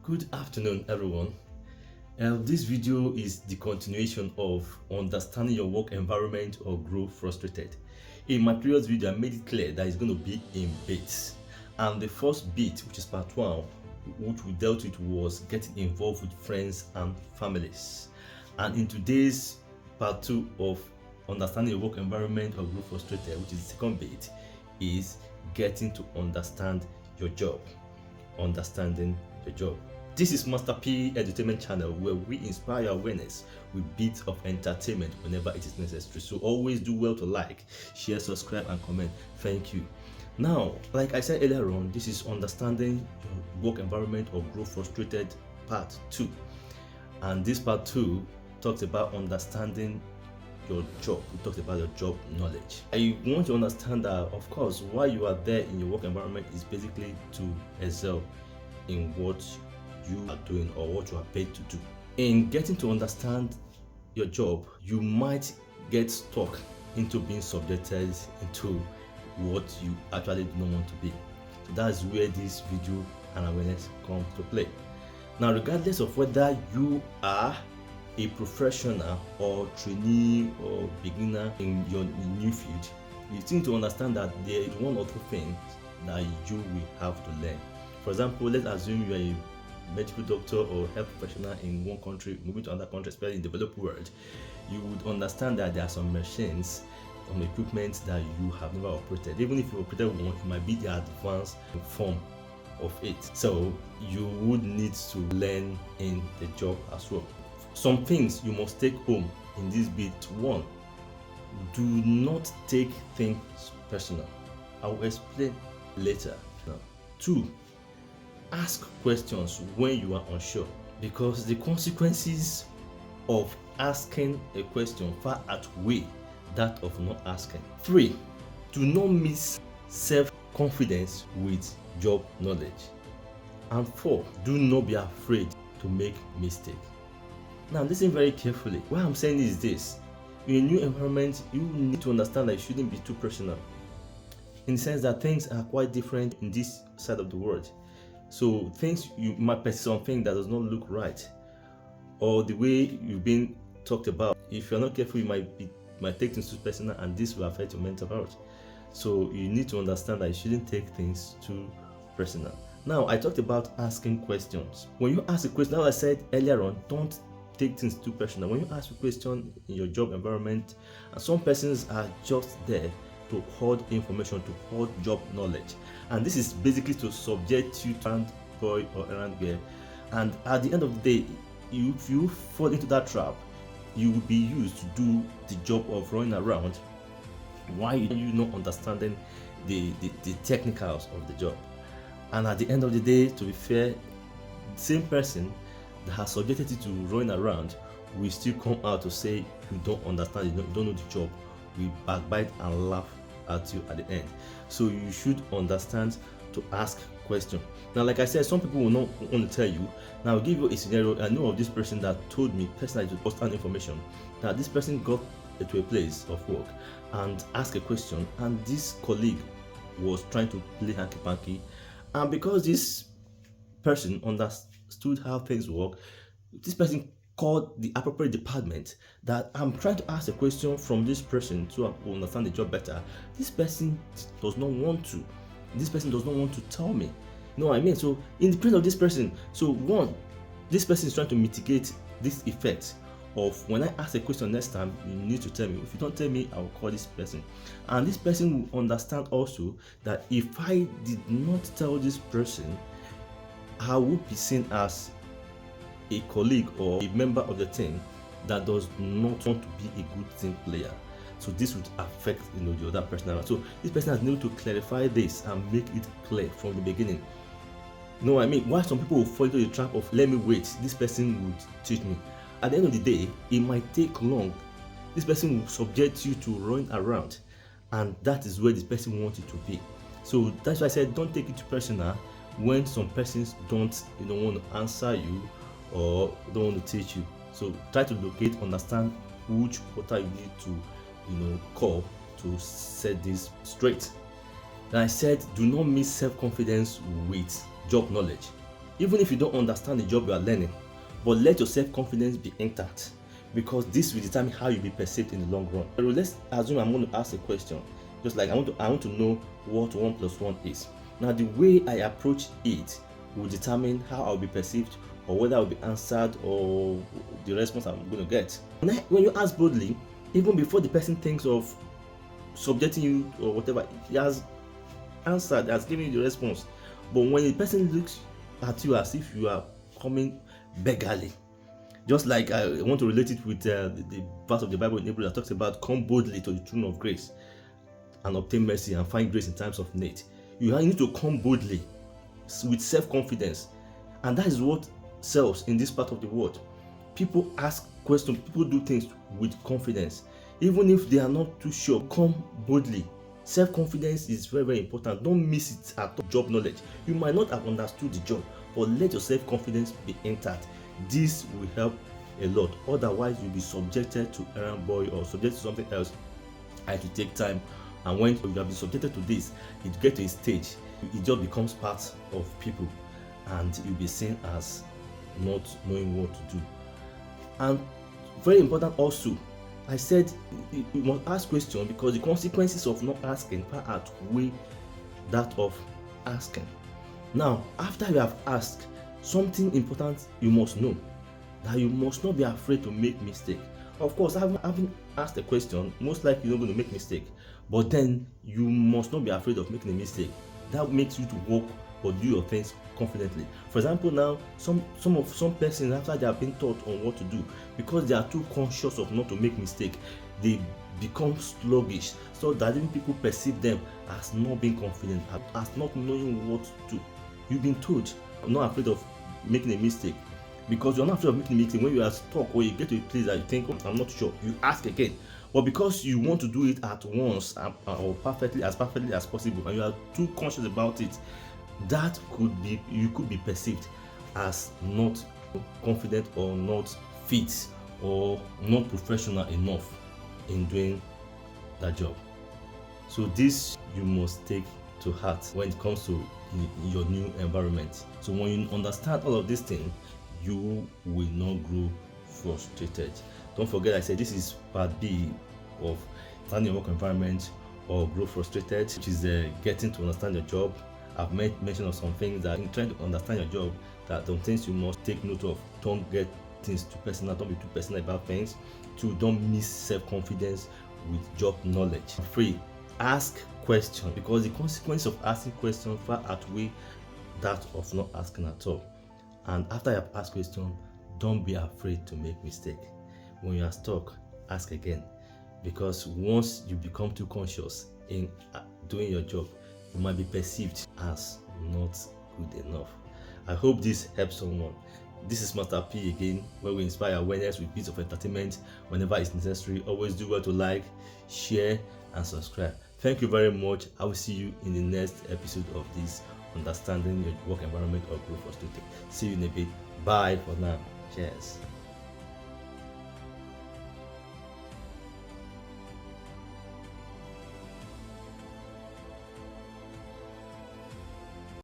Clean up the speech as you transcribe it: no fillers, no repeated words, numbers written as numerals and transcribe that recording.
Good afternoon, everyone. This video is the continuation of understanding your work environment or grow frustrated. In my previous video, I made it clear that it's going to be in bits. And the first bit, which is part 1, which we dealt with, was getting involved with friends and families. And in today's part 2 of understanding your work environment or grow frustrated, which is the second bit, is getting to understand your job. Understanding the job. This is Master P Entertainment Channel, where we inspire awareness with bits of entertainment whenever it is necessary. So always do well to like, share, subscribe, and comment. Thank you. Now, like I said earlier on, this is understanding your work environment or grow frustrated part 2. And this part 2 talks about understanding your job. We talked about your job knowledge. I want to understand that, of course, why you are there in your work environment is basically to excel in what you are doing or what you are paid to do. In getting to understand your job, you might get stuck into being subjected into what you actually do not want to be. So that's where this video and awareness come to play. Now, regardless of whether you are a professional or trainee or beginner in your new field, you need to understand that there is one or two things that you will have to learn. For example, let's assume you are a medical doctor or health professional in one country, moving to another country, especially in the developed world. You would understand that there are some machines, some equipment that you have never operated. Even if you operated one, it might be the advanced form of it. So you would need to learn in the job as well. Some things you must take home in this bit. 1, do not take things personal. I will explain later. Now, 2, ask questions when you are unsure, because the consequences of asking a question far outweigh that of not asking. 3, do not mix self-confidence with job knowledge. And 4, do not be afraid to make mistakes. Now listen very carefully. What I'm saying is this: in a new environment, you need to understand that you shouldn't be too personal, in the sense that things are quite different in this side of the world. So things, you might perceive something that does not look right, or the way you've been talked about. If you're not careful, you might take things too personal, and this will affect your mental health. So you need to understand that you shouldn't take things too personal. Now, I talked about asking questions. When you ask a question, as I said earlier on, don't take things too personal. When you ask a question in your job environment, and some persons are just there to hoard information, to hoard job knowledge, and this is basically to subject you to errand boy or errand girl. And at the end of the day, if you fall into that trap, you will be used to do the job of running around. Why you not understanding the technicals of the job? And at the end of the day, to be fair, the same person that has subjected you to running around will still come out to say you don't understand, you don't know the job, will backbite and laugh at you at the end. So you should understand to ask questions. Now, like I said, some people will not want to tell you. Now, I'll give you a scenario. I know of this person that told me personally to post an information that this person got to a place of work and asked a question, and this colleague was trying to play hanky-panky, and because this person understood how things work, this person called the appropriate department that I'm trying to ask a question from this person to understand the job better. This person does not want to. This person does not want to tell me. You know what I mean? So in the presence of this person, so one, this person is trying to mitigate this effect of when I ask a question next time, you need to tell me. If you don't tell me, I will call this person. And this person will understand also that if I did not tell this person, I would be seen as a colleague or a member of the team that does not want to be a good team player. So this would affect the other person. So this person has needed to clarify this and make it clear from the beginning. You know what I mean? Why some people will fall into the trap of let me wait, this person would teach me. At the end of the day, it might take long. This person will subject you to run around, and that is where this person wants you to be. So that's why I said don't take it too personal when some persons don't want to answer you or don't want to teach you. So try to locate, understand which quarter you need to call to set this straight. And I said do not mix self-confidence with job knowledge. even if you don't understand the job you are learning, but let your self-confidence be intact, because this will determine how you'll be perceived in the long run. So let's assume I'm going to ask a question, just like I want to know what 1 + 1 is. Now the way I approach it will determine how I'll be perceived, or whether I'll be answered, or the response I'm going to get. When you ask boldly, even before the person thinks of subjecting you or whatever, he has answered, has given you the response. But when the person looks at you as if you are coming beggarly, just like I want to relate it with the verse of the Bible in Hebrews that talks about come boldly to the throne of grace and obtain mercy and find grace in times of need. You need to come boldly with self-confidence, and that is what sells in this part of the world. People ask questions, people do things with confidence, even if they are not too sure. Come boldly. Self-confidence is very, very important. Don't miss it at all. Job knowledge, you might not have understood the job, but let your self-confidence be intact. This will help a lot. Otherwise, you'll be subjected to errand boy or subjected to something else. It will take time, and when you have been subjected to this, it gets to a stage, it just becomes part of people, and you'll be seen as not knowing what to do. And very important also, I said you must ask questions, because the consequences of not asking far outweigh that of asking. Now, after you have asked, something important you must know, that you must not be afraid to make mistake. Of course, having asked a question, most likely you're not going to make mistake, but then you must not be afraid of making a mistake. That makes you to work or do your things confidently. For example, now some persons, after they have been taught on what to do, because they are too conscious of not to make mistake, they become sluggish, so that even people perceive them as not being confident, as not knowing what to do. You've been told, I'm not afraid of making a mistake, because you're not afraid of making a mistake. When you are stuck or you get to a place that you think, oh, I'm not sure, you ask again. But because you want to do it at once or perfectly as possible, and you are too conscious about it, that you could be perceived as not confident or not fit or not professional enough in doing that job. So this you must take to heart when it comes to your new environment. So when you understand all of these things, you will not grow frustrated. Don't forget, I said this is part B of understanding your work environment or grow frustrated, which is getting to understand your job. I've mentioned of some things that in trying to understand your job, that some things you must take note of. Don't get things too personal, don't be too personal about things. 2, don't miss self-confidence with job knowledge. 3, ask questions, because the consequence of asking questions far outweigh that of not asking at all. And after you have asked questions, don't be afraid to make mistake. When you are stuck, ask again, because once you become too conscious in doing your job, you might be perceived as not good enough. I hope this helps someone. This is Master P again, where we inspire awareness with bits of entertainment whenever it's necessary. Always do well to like, share, and subscribe. Thank you very much. I will see you in the next episode of this Understanding Your Work Environment or Grow Frustrated. See you in a bit. Bye for now. Cheers.